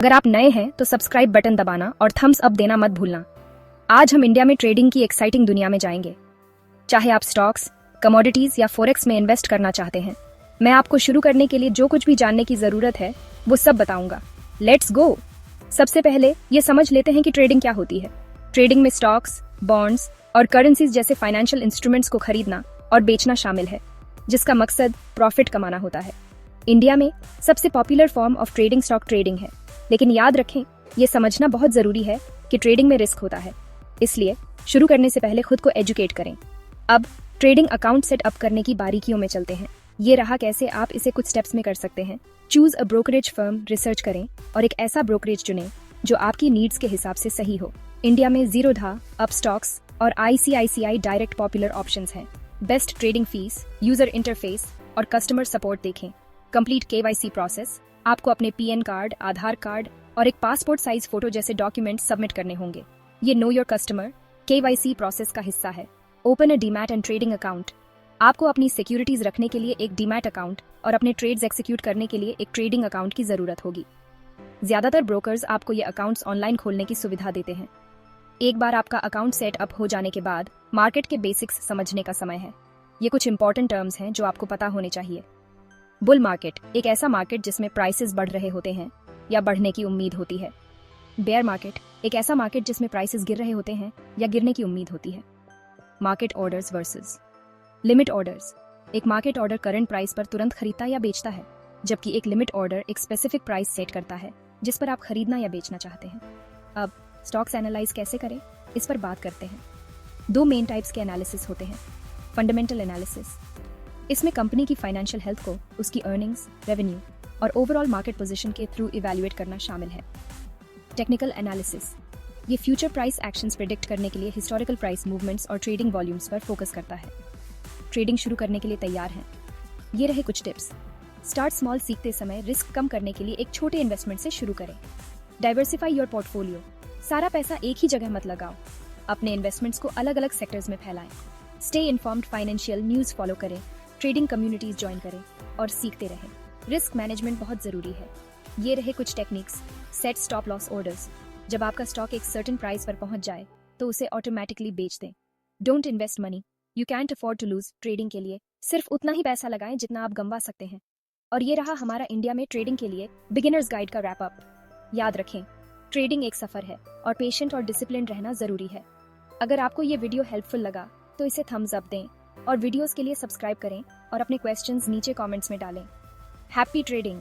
अगर आप नए हैं तो सब्सक्राइब बटन दबाना और थम्स अप देना मत भूलना। आज हम इंडिया में ट्रेडिंग की एक्साइटिंग दुनिया में जाएंगे। चाहे आप स्टॉक्स, कमोडिटीज या फॉरेक्स में इन्वेस्ट करना चाहते हैं, मैं आपको शुरू करने के लिए जो कुछ भी जानने की जरूरत है वो सब बताऊंगा। Let's go. सबसे पहले ये समझ लेते हैं कि ट्रेडिंग क्या होती है। ट्रेडिंग में स्टॉक्स, बॉन्ड्स और करेंसीज जैसे फाइनेंशियल इंस्ट्रूमेंट्स को खरीदना और बेचना शामिल है, जिसका मकसद प्रॉफिट कमाना होता है। इंडिया में सबसे popular form of trading stock trading है, लेकिन याद रखें, ये समझना बहुत जरूरी है कि ट्रेडिंग में रिस्क होता है। इसलिए शुरू करने से पहले खुद को एजुकेट करें। अब ट्रेडिंग अकाउंट सेट अप करने की बारीकियों में चलते हैं। ये रहा कैसे आप इसे कुछ स्टेप्स में कर सकते हैं। Choose a brokerage firm, research करें और एक ऐसा ब्रोकरेज चुनें जो आपकी नीड्स के हिसाब से सही हो। इंडिया में जीरोधा, अपस्टॉक्स और आईसीआईसीआई डायरेक्ट पॉपुलर ऑप्शंस हैं। Best trading fees, user interface और कस्टमर सपोर्ट देखें। कंप्लीट केवाईसी प्रोसेस, आपको अपने पीएन कार्ड, आधार कार्ड और एक पासपोर्ट साइज फोटो जैसे डॉक्यूमेंट सबमिट करने होंगे। ये know your customer KYC process का हिस्सा है। Open a demat and trading account, आपको अपनी सिक्योरिटीज रखने के लिए एक डीमैट अकाउंट और अपने ट्रेड्स एक्सिक्यूट करने के लिए एक ट्रेडिंग अकाउंट की जरूरत होगी। ज्यादातर ब्रोकर्स आपको ये अकाउंट्स ऑनलाइन खोलने की सुविधा देते हैं। एक बार आपका अकाउंट सेट अप हो जाने के बाद मार्केट के बेसिक्स समझने का समय है। ये कुछ इंपॉर्टेंट टर्म्स हैं जो आपको पता होने चाहिए। बुल मार्केट, एक ऐसा मार्केट जिसमें प्राइसेस बढ़ रहे होते हैं या बढ़ने की उम्मीद होती है। बेयर मार्केट, एक ऐसा मार्केट जिसमें प्राइसेस गिर रहे होते हैं या गिरने की उम्मीद होती है। Market orders versus limit orders, एक मार्केट ऑर्डर करंट प्राइस पर तुरंत खरीदता या बेचता है, जबकि एक लिमिट ऑर्डर एक स्पेसिफिक प्राइस सेट करता है जिस पर आप खरीदना या बेचना चाहते हैं। अब स्टॉक्स एनालाइज कैसे करें, इस पर बात करते हैं। दो मेन टाइप्स के एनालिसिस होते हैं। फंडामेंटल एनालिसिस, इसमें कंपनी की फाइनेंशियल हेल्थ को उसकी अर्निंग्स, रेवेन्यू और ओवरऑल मार्केट पोजीशन के थ्रू इवैल्यूएट करना शामिल है। टेक्निकल एनालिसिस, ये फ्यूचर प्राइस एक्शंस प्रेडिक्ट करने के लिए हिस्टोरिकल प्राइस मूवमेंट्स और ट्रेडिंग वॉल्यूम्स पर फोकस करता है। ट्रेडिंग शुरू करने के लिए तैयार हैं? ये रहे कुछ टिप्स। स्टार्ट स्मॉल, सीखते समय रिस्क कम करने के लिए एक छोटे इन्वेस्टमेंट से शुरू करें। डाइवर्सिफाई योर पोर्टफोलियो, सारा पैसा एक ही जगह मत लगाओ, अपने इन्वेस्टमेंट्स को अलग अलग सेक्टर्स में फैलाएं। Stay informed, financial news follow करें, ट्रेडिंग कम्युनिटीज ज्वाइन करें और सीखते रहें। रिस्क मैनेजमेंट बहुत जरूरी है। ये रहे कुछ techniques. Set stop loss orders, जब आपका स्टॉक एक सर्टेन प्राइस पर पहुंच जाए तो उसे ऑटोमेटिकली बेच दें। Don't invest money you can't afford to lose, trading के लिए सिर्फ उतना ही पैसा लगाएं जितना आप गंवा सकते हैं। और ये रहा हमारा इंडिया में ट्रेडिंग के लिए बिगिनर्स गाइड का रैप अप। याद रखें, ट्रेडिंग एक सफर है और पेशेंट और डिसिप्लिन रहना जरूरी है। अगर आपको ये वीडियो हेल्पफुल लगा तो इसे थम्स अप दें और वीडियोस के लिए सब्सक्राइब करें और अपने क्वेश्चंस नीचे कमेंट्स में डालें। Happy trading.